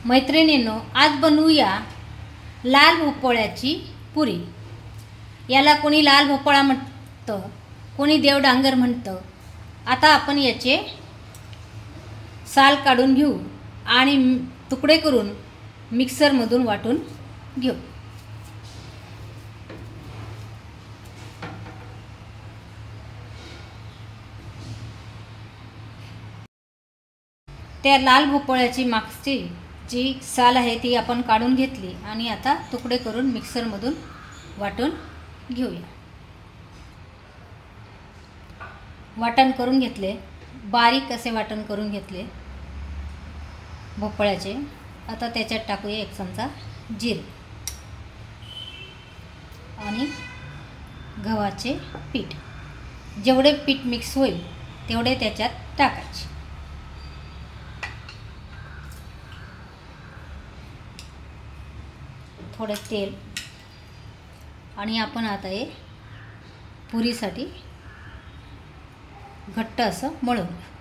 मैत्रिणींनो, आज बनवूया लाल भोपळ्याची पुरी। याला कोणी लाल भोपळा म्हणतं, कोणी देवडांगर म्हणतं। आता आपण याचे साल काढून घेऊ आणि तुकडे करून मिक्सरमधून वाटून घेऊ। त्या लाल भोपळ्याची मागची जी साल आहे ती आपण काढून घेतली आणि आता तुकडे करून मिक्सरमधून वाटून घेऊया। वाटण करून घेतले, बारीक असे वाटण करून घेतले भोपळ्याचे। आता त्याच्यात टाकूया 1 चमचा जिरे आणि गव्हाचे पीठ। जेवढे पीठ मिक्स होईल तेवढे त्याच्यात टाकायचे। थोडे तेल आणि आपण आता हे पुरीसाठी घट्ट असं मळून घेऊ।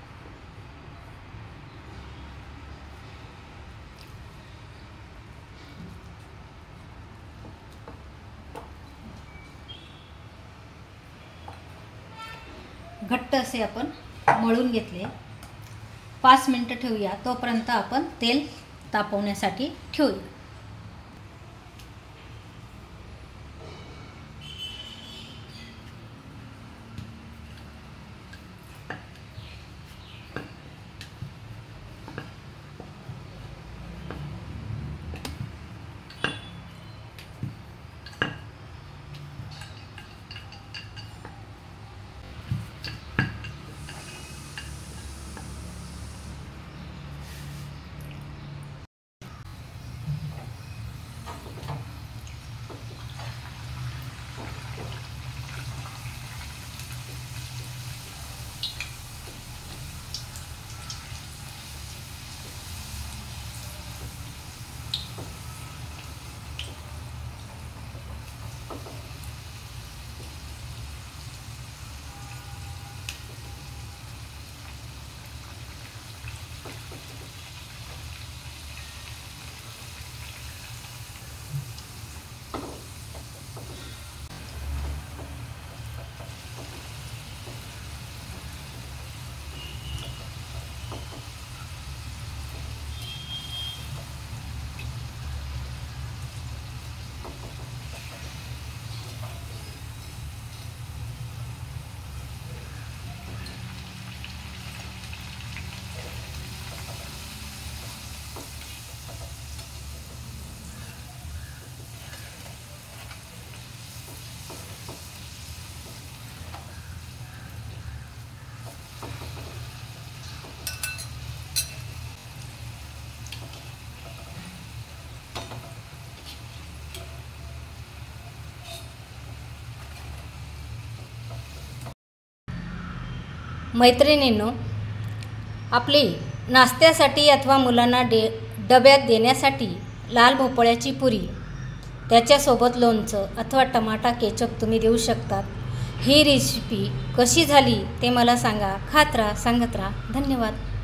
घट्ट असे आपण मळून घेतले। 5 मिनिटं ठेवूया, तोपर्यंत आपण तेल तापवण्यासाठी ठेवूया। मैत्रिणींनो, आपली नाश्त्यासाठी अथवा मुलांना डब्यात देण्यासाठी लाल भोपळ्याची पुरी, त्याच्यासोबत लोणचं अथवा टमाटा केचप तुम्ही देऊ शकतात। ही रेसिपी कशी झाली ते मला सांगा। खात राहा, सांगत राहा। धन्यवाद।